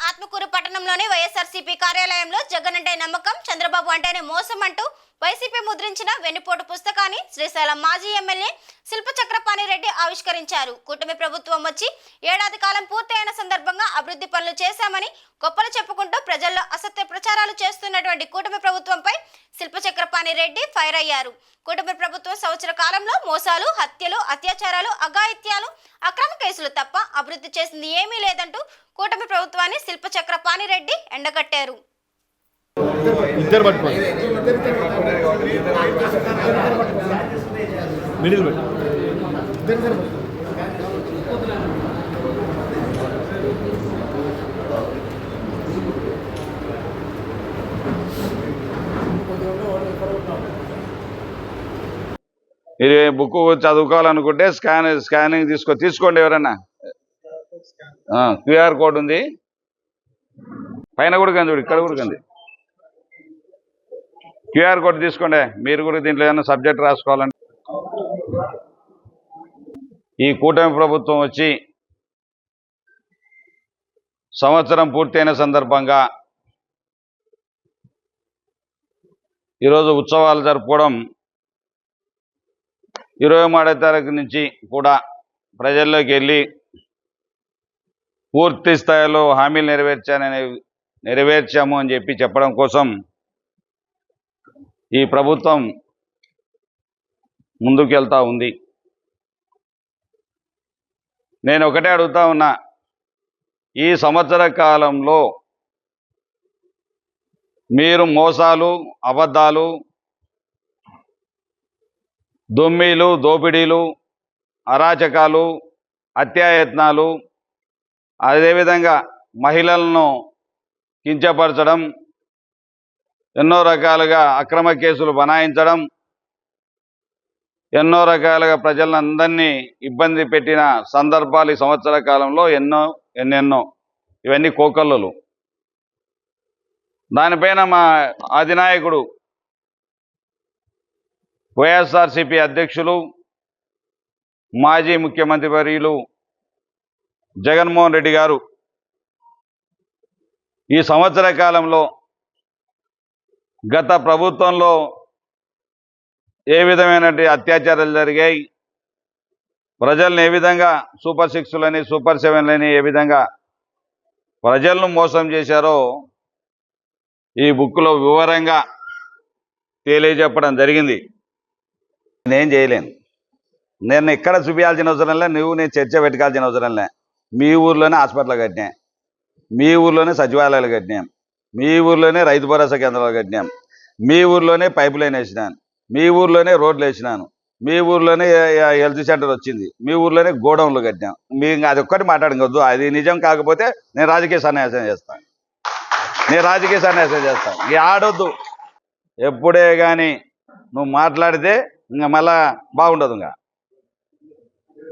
ఆత్మకూరు పట్టణంలోని వైఎస్ఆర్సీపీ కార్యాలయంలో జగన్ అంటే నమ్మకం, చంద్రబాబు అంటేనే మోసం అంటూ వైసీపీ ముద్రించిన వెన్నుపోటు పుస్తకాన్ని శ్రీశైలం మాజీ ఎమ్మెల్యే శిల్పచక్రపాణి రెడ్డి ఆవిష్కరించారు. కూటమి ప్రభుత్వం వచ్చి ఏడాది కాలం పూర్తయిన సందర్భంగా అభివృద్ధి పనులు చేశామని గొప్పలు చెప్పుకుంటూ ప్రజల్లో అసత్య ప్రచారాలు చేస్తున్నటువంటి కూటమి ప్రభుత్వంపై శిల్పచక్రపాణి రెడ్డి ఫైర్ అయ్యారు. కూటమి ప్రభుత్వం సంవత్సర కాలంలో మోసాలు, హత్యలు, అత్యాచారాలు, అఘాయిత్యాలు, అక్రమ కేసులు తప్ప అభివృద్ధి చేసింది ఏమీ లేదంటూ కూటమి ప్రభుత్వాన్ని శిల్పచక్రపాణి రెడ్డి ఎండగట్టారు. మీరు బుక్ చదువుకోవాలనుకుంటే స్కానింగ్ తీసుకోండి. ఎవరన్నా QR కోడ్ ఉంది, పైన కూడా కంది, ఇక్కడ కూడా కంది. QR కోడ్ తీసుకోండి. మీరు కూడా దీంట్లో ఏమైనా సబ్జెక్ట్ రాసుకోవాలంటే. ఈ కూటమి ప్రభుత్వం వచ్చి సంవత్సరం పూర్తయిన సందర్భంగా ఈరోజు ఉత్సవాలు జరుపుకోవడం, 23వ తారీఖు నుంచి కూడా ప్రజల్లోకి వెళ్ళి పూర్తి స్థాయిలో హామీలు నెరవేర్చాము అని చెప్పడం కోసం ఈ ప్రభుత్వం ముందుకెళ్తా ఉంది. నేను ఒకటే అడుగుతా ఉన్నా, ఈ సంవత్సర కాలంలో మీరు మోసాలు, అబద్ధాలు, దొమ్మీలు, దోపిడీలు, అరాచకాలు, హత్యాయత్నాలు, అదేవిధంగా మహిళలను కించపరచడం, ఎన్నో రకాలుగా అక్రమ కేసులు బనాయించడం, ఎన్నో రకాలుగా ప్రజలందరినీ ఇబ్బంది పెట్టిన సందర్భాలు ఈ సంవత్సర కాలంలో ఎన్నెన్నో. ఇవన్నీ కోకల్లులు. దానిపైన మా అధినాయకుడు వైఎస్ఆర్సీపీ అధ్యక్షులు, మాజీ ముఖ్యమంత్రి వర్యులు జగన్మోహన్ రెడ్డి గారు ఈ సంవత్సర కాలంలో గత ప్రభుత్వంలో ఏ విధమైనటువంటి అత్యాచారాలు జరిగాయి, ప్రజలను ఏ విధంగా సూపర్ 6లని, సూపర్ 7లని ఏ విధంగా ప్రజలను మోసం చేశారో ఈ బుక్లో వివరంగా తెలియజెప్పడం జరిగింది. నేను చేయలేను, నేను ఎక్కడ చూపించాల్సిన అవసరం లే, నేను చర్చ పెట్టుకోవాల్సిన అవసరం లే. మీ ఊర్లోనే హాస్పిటల్ కట్టినాం, మీ ఊర్లోనే సచివాలయాలు కట్టినాం, మీ ఊర్లోనే రైతు భరోసా కేంద్రాలు కట్టినాం, మీ ఊర్లోనే పైప్ లైన్ వేసినాను, మీ ఊర్లోనే రోడ్లు వేసినాను, మీ ఊర్లోనే హెల్త్ సెంటర్ వచ్చింది, మీ ఊర్లోనే గోడౌన్లు కట్టినాం. మీరు అది ఒక్కటి మాట్లాడకూడదు. అది నిజం కాకపోతే నేను రాజకీయ సన్యాసం చేస్తాను, ఈ ఆడొద్దు. ఎప్పుడే కానీ నువ్వు మాట్లాడితే ఇంకా మళ్ళా బాగుండదు. ఇంకా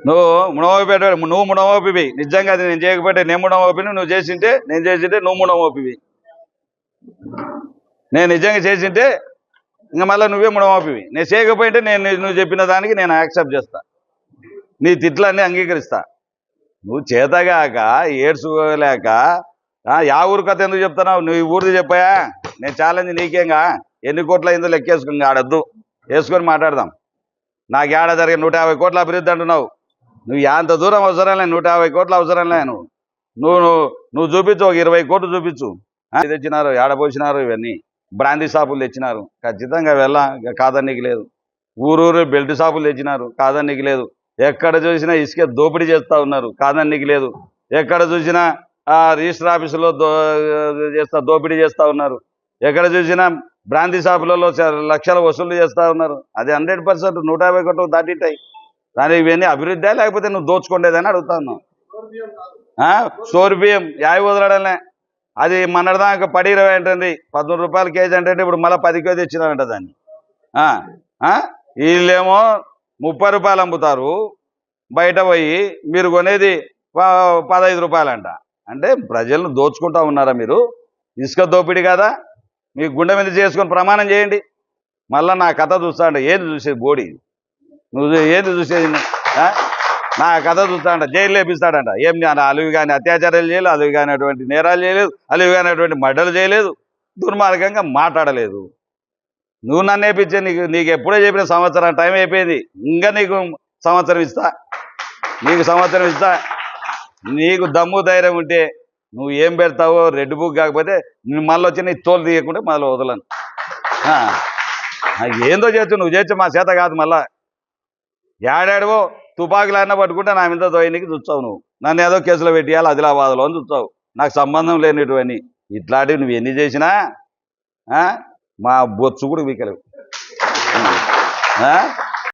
నువ్వు ముడమోపివి. నిజంగా అది నేను చేయకపోతే నేను ముడమోపిని, నువ్వు చేసింటే నేను చేసింటే నువ్వు ముడమోపివి. నేను నిజంగా చేసింటే ఇంకా మళ్ళీ నువ్వే ముడమోపివి. నేను చేయకపోయింటే నువ్వు చెప్పిన దానికి నేను యాక్సెప్ట్ చేస్తా, నీ తిట్లన్నీ అంగీకరిస్తా. నువ్వు చేతగాక ఏడ్చుకోలేక యా ఊరు కథ ఎందుకు చెప్తున్నావు? నువ్వు ఈ ఊరిది చెప్పాయా? నేను ఛాలెంజ్ నీకేంగా. ఎన్ని కోట్ల అయిందో లెక్కేసుకుని ఆడద్దు, వేసుకొని మాట్లాడదాం. నాకు ఏడా జరిగే 150 కోట్ల అభివృద్ధి అంటున్నావు. నువ్వు ఎంత దూరం అవసరం లే, 150 కోట్ల అవసరం లే. నువ్వు చూపించు, ఒక 20 కోట్లు చూపించు. తెచ్చినారు, ఏడపోసినారు, ఇవన్నీ బ్రాందీ షాపులు తెచ్చినారు, ఖచ్చితంగా కాదన్నీకి లేదు. ఊరూరు బెల్ట్ షాపులు తెచ్చినారు, కాదన్నీకి లేదు. ఎక్కడ చూసినా ఇసుక దోపిడీ చేస్తూ ఉన్నారు, కాదన్నీకి లేదు. ఎక్కడ చూసినా రిజిస్టర్ ఆఫీసులో దోపిడీ చేస్తూ ఉన్నారు. ఎక్కడ చూసినా బ్రాందీ షాపులలో లక్షల వసూలు చేస్తూ ఉన్నారు. అది 100% 150 కోట్లు దాటిటాయి. దానికి ఇవన్నీ అభివృద్ధి లేకపోతే నువ్వు దోచుకుండేదని అడుగుతా ఉన్నావు. సోర్బియ్యం యావి వదలడలే, అది మొన్నటిదాకా 20 అంటుంది, 13 రూపాయల కేజీ అంటే ఇప్పుడు మళ్ళీ 10 కేజీ తెచ్చినారంట దాన్ని. వీళ్ళేమో 30 రూపాయలు అమ్ముతారు, బయట పోయి మీరు కొనేది 15 రూపాయలంట. అంటే ప్రజలను దోచుకుంటా ఉన్నారా మీరు? ఇసుక దోపిడీ కదా, మీ గుండె మీద చేసుకొని ప్రమాణం చేయండి. మళ్ళీ నా కథ చూస్తా అంటే ఏది చూసేది? బోడి నువ్వు ఏది చూసేది? నా కథ చూస్తాడంట, జైలు లేపిస్తాడంట. ఏం అలివి కానీ అత్యాచారాలు చేయలేదు, అలివి కానిటువంటి నేరాలు చేయలేదు, అలివి కానిటువంటి మర్డర్లు చేయలేదు, దుర్మార్గంగా మాట్లాడలేదు. నువ్వు నన్ను వేపించే నీకు ఎప్పుడో చెప్పిన సంవత్సరం టైం అయిపోయింది. ఇంకా నీకు సంవత్సరం ఇస్తా, నీకు దమ్ము ధైర్యం ఉంటే నువ్వు ఏం పెడతావో రెడ్ బుక్ కాకపోతే మళ్ళీ వచ్చి నీ తోలు తీయకుంటే మళ్ళీ వదలను. ఏందో చేయొచ్చు, నువ్వు చేయొచ్చు, మా చేత కాదు. మళ్ళా ఏడాడవో తుపాకులు అన్న పట్టుకుంటే నా మీద దోయనికి చూస్తావు. నువ్వు నన్ను ఏదో కేసులో పెట్టియాలి ఆదిలాబాద్లో అని చూస్తావు. నాకు సంబంధం లేనిటువన్నీ ఇట్లాంటివి నువ్వు ఎన్ని చేసినా మా బొచ్చు కూడా వీకలేవు.